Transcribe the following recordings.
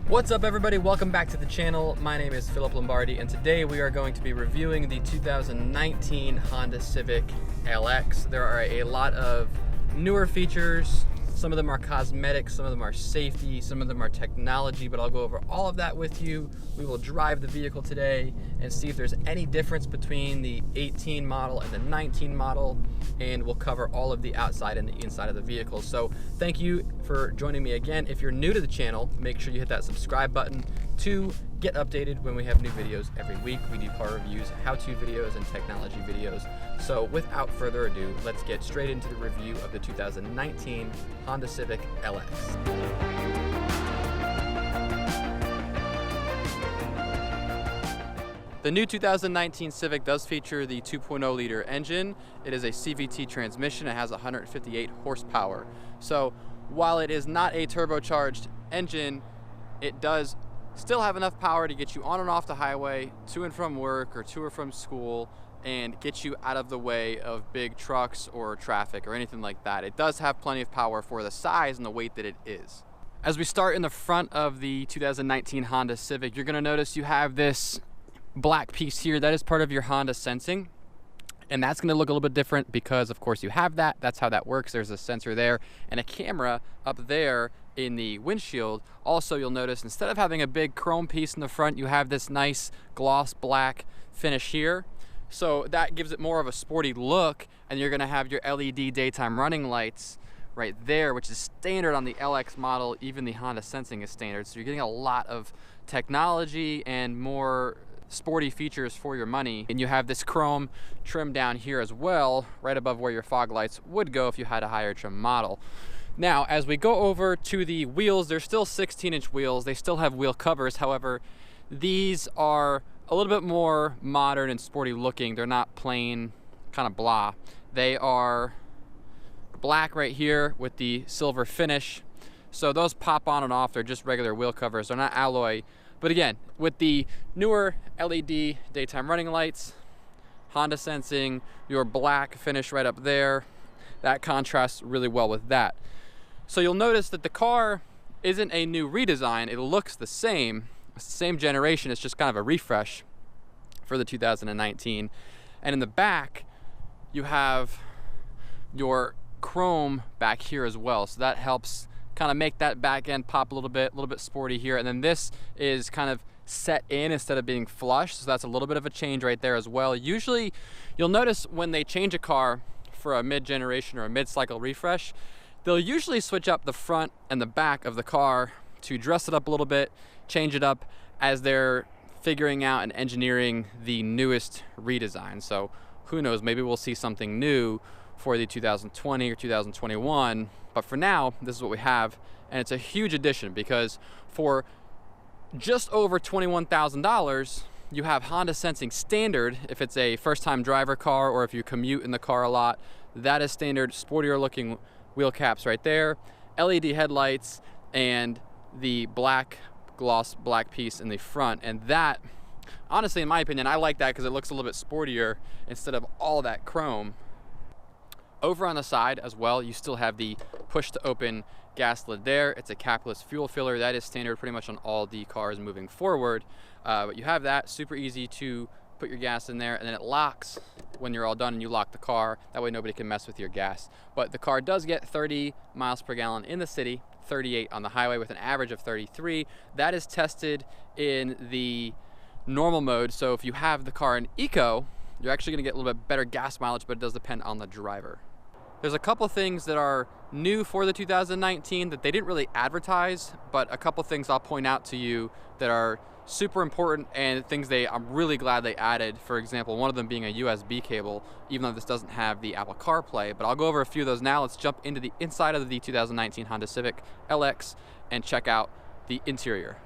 What's up everybody, welcome back to the channel. My name is Philip Lombardi and today we are going to be reviewing the 2019 Honda Civic LX. There are a lot of newer features. Some of them are cosmetic, some of them are safety, some of them are technology, but I'll go over all of that with you. We will drive the vehicle today and see if there's any difference between the 18 model and the 19 model, and we'll cover all of the outside and the inside of the vehicle. So thank you for joining me again. If you're new to the channel, make sure you hit that subscribe button to get updated when we have new videos every week. We do car reviews, how-to videos, and technology videos. So without further ado, let's get straight into the review of the 2019 Honda Civic LX. The new 2019 Civic does feature the 2.0 liter engine. It is a CVT transmission. It has 158 horsepower. So while it is not a turbocharged engine, it does still have enough power to get you on and off the highway, to and from work or to or from school, and get you out of the way of big trucks or traffic or anything like that. It does have plenty of power for the size and the weight that it is. As we start in the front of the 2019 Honda Civic, you're gonna notice you have this black piece here. That is part of your Honda sensing. And that's gonna look a little bit different because of course you have that. That's how that works. There's a sensor there and a camera up there in the windshield. Also, you'll notice instead of having a big chrome piece in the front, you have this nice gloss black finish here. So that gives it more of a sporty look, and you're gonna have your LED daytime running lights right there, which is standard on the LX model. Even the Honda sensing is standard. So you're getting a lot of technology and more sporty features for your money. And you have this chrome trim down here as well, right above where your fog lights would go if you had a higher trim model. Now, as we go over to the wheels, they're still 16-inch wheels. They still have wheel covers. However, these are a little bit more modern and sporty looking. They're not plain kind of blah. They are black right here with the silver finish. So those pop on and off. They're just regular wheel covers. They're not alloy. But again, with the newer LED daytime running lights, Honda sensing, your black finish right up there, that contrasts really well with that. So you'll notice that the car isn't a new redesign. It looks the same. It's the same generation. It's just kind of a refresh for the 2019. And in the back, you have your chrome back here as well. So that helps kind of make that back end pop a little bit sporty here. And then this is kind of set in instead of being flush. So that's a little bit of a change right there as well. Usually you'll notice when they change a car for a mid-generation or a mid-cycle refresh, they'll usually switch up the front and the back of the car to dress it up a little bit, change it up as they're figuring out and engineering the newest redesign. So who knows, maybe we'll see something new for the 2020 or 2021. But for now, this is what we have. And it's a huge addition because for just over $21,000, you have Honda sensing standard. If it's a first-time driver car or if you commute in the car a lot, that is standard, sportier looking wheel caps right there, LED headlights, and the black gloss black piece in the front. And that, honestly, in my opinion, I like that because it looks a little bit sportier instead of all that chrome. Over on the side as well, you still have the push to open gas lid there. It's a capless fuel filler. That is standard pretty much on all the cars moving forward. But you have that, super easy to put your gas in there, and then it locks when you're all done and you lock the car. That way nobody can mess with your gas. But the car does get 30 miles per gallon in the city, 38 on the highway with an average of 33. That is tested in the normal mode. So if you have the car in eco, you're actually gonna get a little bit better gas mileage, but it does depend on the driver. There's a couple things that are new for the 2019 that they didn't really advertise, but a couple things I'll point out to you that are super important and things I'm really glad they added. For example, one of them being a USB cable, even though this doesn't have the Apple CarPlay. But I'll go over a few of those now. Let's jump into the inside of the 2019 Honda Civic LX and check out the interior.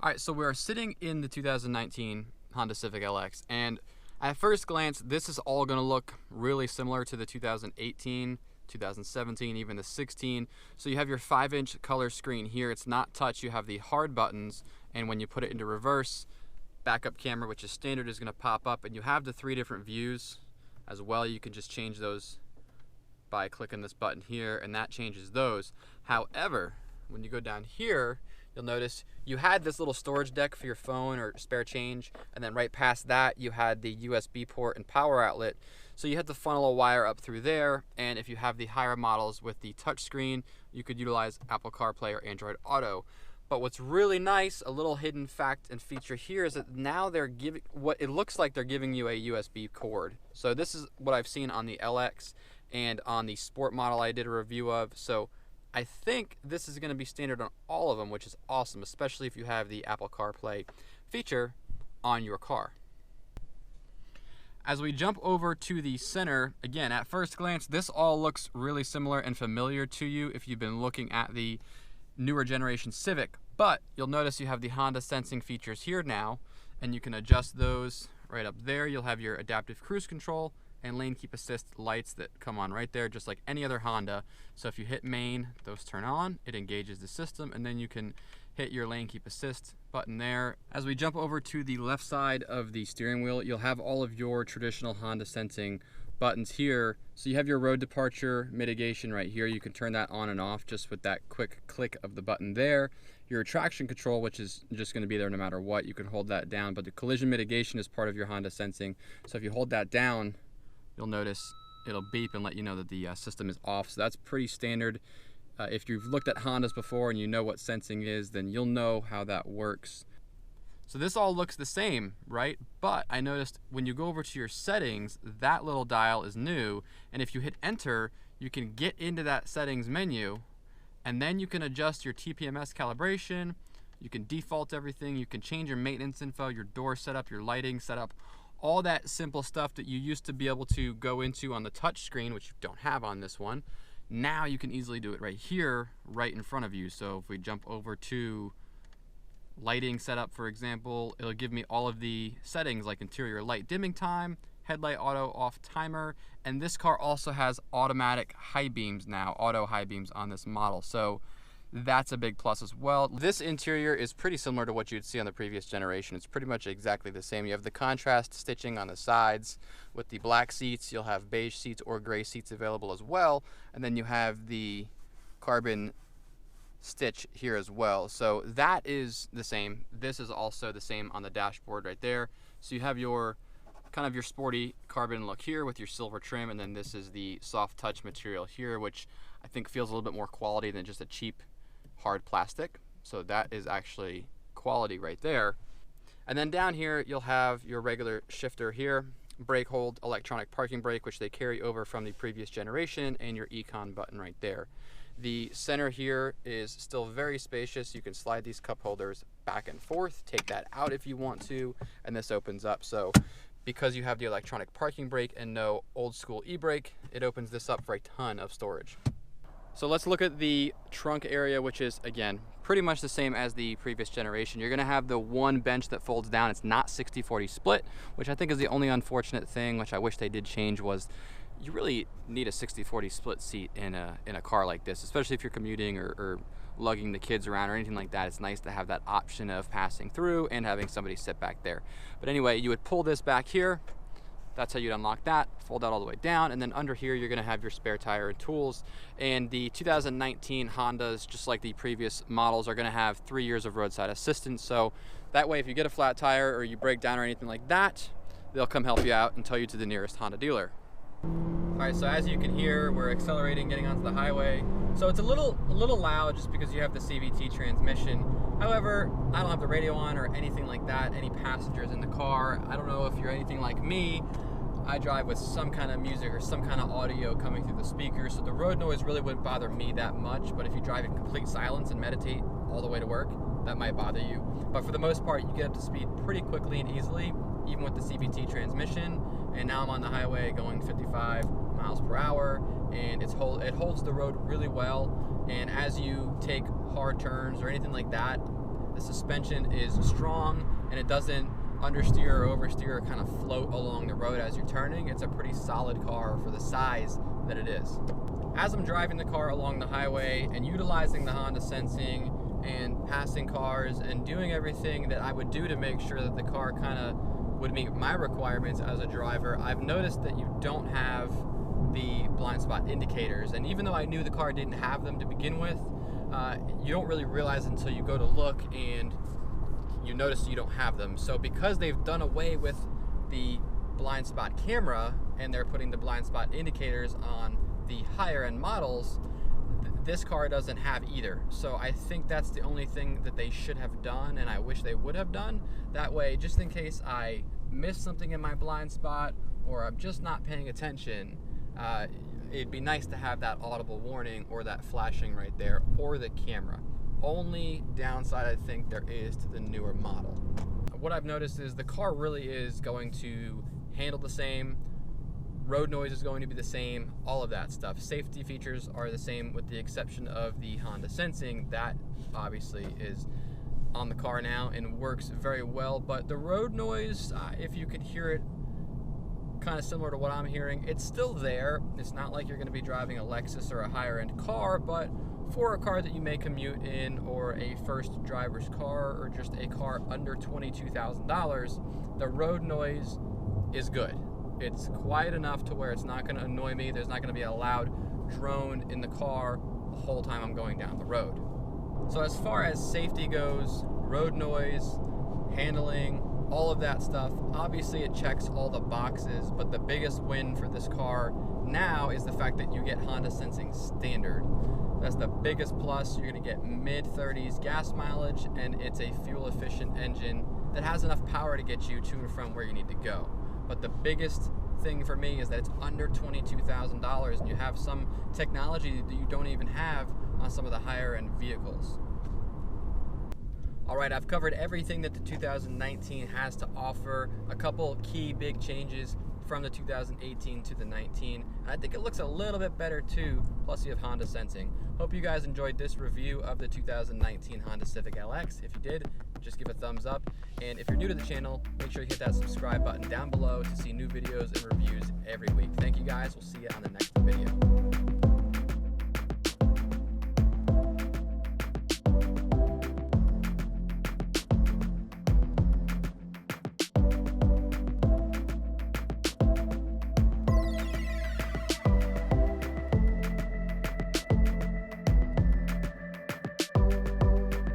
All right, so we're sitting in the 2019 Honda Civic LX, and at first glance, this is all gonna look really similar to the 2018, 2017, even the 16. So you have your 5-inch color screen here. It's not touch, you have the hard buttons, and when you put it into reverse, backup camera, which is standard, is gonna pop up, and you have the 3 different views as well. You can just change those by clicking this button here, and that changes those. However, when you go down here, you'll notice you had this little storage deck for your phone or spare change, and then right past that you had the USB port and power outlet. So you had to funnel a wire up through there, and if you have the higher models with the touchscreen, you could utilize Apple CarPlay or Android Auto. But what's really nice, a little hidden fact and feature here, is that now they're giving, what it looks like they're giving you a USB cord. So this is what I've seen on the LX and on the Sport model I did a review of. So I think this is going to be standard on all of them, which is awesome, especially if you have the Apple CarPlay feature on your car. As we jump over to the center, again, at first glance, this all looks really similar and familiar to you if you've been looking at the newer generation Civic, but you'll notice you have the Honda sensing features here now, and you can adjust those right up there. You'll have your adaptive cruise control and lane keep assist lights that come on right there, just like any other Honda. So if you hit main, those turn on, it engages the system, and then you can hit your lane keep assist button there. As we jump over to the left side of the steering wheel, you'll have all of your traditional Honda sensing buttons here. So you have your road departure mitigation right here. You can turn that on and off just with that quick click of the button there. Your traction control, which is just going to be there no matter what, you can hold that down, but the collision mitigation is part of your Honda sensing. So if you hold that down, you'll notice it'll beep and let you know that the system is off. So that's pretty standard. If you've looked at Hondas before and you know what sensing is, then you'll know how that works. So this all looks the same, right? But I noticed when you go over to your settings, that little dial is new, and if you hit enter, you can get into that settings menu, and then you can adjust your TPMS calibration, you can default everything, you can change your maintenance info, your door setup, your lighting setup, all that simple stuff that you used to be able to go into on the touch screen, which you don't have on this one. Now you can easily do it right here, right in front of you. So if we jump over to lighting setup, for example, it'll give me all of the settings like interior light dimming time, headlight auto off timer, and this car also has automatic high beams now, auto high beams on this model. So that's a big plus as well. This interior is pretty similar to what you'd see on the previous generation. It's pretty much exactly the same. You have the contrast stitching on the sides with the black seats. You'll have beige seats or gray seats available as well. And then you have the carbon stitch here as well. So that is the same. This is also the same on the dashboard right there. So you have your kind of your sporty carbon look here with your silver trim, and then this is the soft touch material here, which I think feels a little bit more quality than just a cheap hard plastic. So that is actually quality right there. And then down here you'll have your regular shifter here, brake hold, electronic parking brake, which they carry over from the previous generation, and your econ button right there. The center here is still very spacious. You can slide these cup holders back and forth, take that out if you want to, and this opens up. So because you have the electronic parking brake and no old school e-brake, it opens this up for a ton of storage. So let's look at the trunk area, which is, again, pretty much the same as the previous generation. You're going to have the one bench that folds down. It's not 60-40 split, which I think is the only unfortunate thing, which I wish they did change, was you really need a 60-40 split seat in a car like this, especially if you're commuting or lugging the kids around or anything like that. It's nice to have that option of passing through and having somebody sit back there. But anyway, you would pull this back here. That's how you'd unlock that, fold that all the way down, and then under here you're going to have your spare tire and tools. And the 2019 Hondas, just like the previous models, are going to have 3 years of roadside assistance. So that way if you get a flat tire or you break down or anything like that, they'll come help you out and tow you to the nearest Honda dealer. Alright, so as you can hear, we're accelerating, getting onto the highway. So it's a little loud just because you have the CVT transmission. However, I don't have the radio on or anything like that, any passengers in the car. I don't know if you're anything like me. I drive with some kind of music or some kind of audio coming through the speakers, so the road noise really wouldn't bother me that much, but if you drive in complete silence and meditate all the way to work, that might bother you. But for the most part, you get up to speed pretty quickly and easily, even with the CVT transmission. And now I'm on the highway going 55 miles per hour, and it holds the road really well. And as you take hard turns or anything like that, the suspension is strong and it doesn't understeer or oversteer or kind of float along the road as you're turning. It's a pretty solid car for the size that it is. As I'm driving the car along the highway and utilizing the Honda sensing and passing cars and doing everything that I would do to make sure that the car kind of would meet my requirements as a driver, I've noticed that you don't have the blind spot indicators. And even though I knew the car didn't have them to begin with, you don't really realize until you go to look and you notice you don't have them. So because they've done away with the blind spot camera and they're putting the blind spot indicators on the higher end models, this car doesn't have either. So I think that's the only thing that they should have done, and I wish they would have done. That way, just in case I miss something in my blind spot or I'm just not paying attention, it'd be nice to have that audible warning or that flashing right there, or the camera. Only downside I think there is to the newer model. What I've noticed is the car really is going to handle the same, road noise is going to be the same, all of that stuff. Safety features are the same with the exception of the Honda Sensing. That obviously is on the car now and works very well, but the road noise, if you could hear it kind of similar to what I'm hearing, it's still there. It's not like you're going to be driving a Lexus or a higher end car, but for a car that you may commute in, or a first driver's car, or just a car under $22,000, the road noise is good. It's quiet enough to where it's not going to annoy me. There's not going to be a loud drone in the car the whole time I'm going down the road. So as far as safety goes, road noise, handling, all of that stuff, obviously it checks all the boxes, but the biggest win for this car now is the fact that you get Honda Sensing Standard. That's the biggest plus. You're going to get mid-30s gas mileage, and it's a fuel-efficient engine that has enough power to get you to and from where you need to go. But the biggest thing for me is that it's under $22,000, and you have some technology that you don't even have on some of the higher-end vehicles. All right, I've covered everything that the 2019 has to offer. A couple key big changes from the 2018 to the 19. And I think it looks a little bit better too, plus you have Honda Sensing. Hope you guys enjoyed this review of the 2019 Honda Civic LX. If you did, just give a thumbs up. And if you're new to the channel, make sure you hit that subscribe button down below to see new videos and reviews every week. Thank you guys, we'll see you on the next video.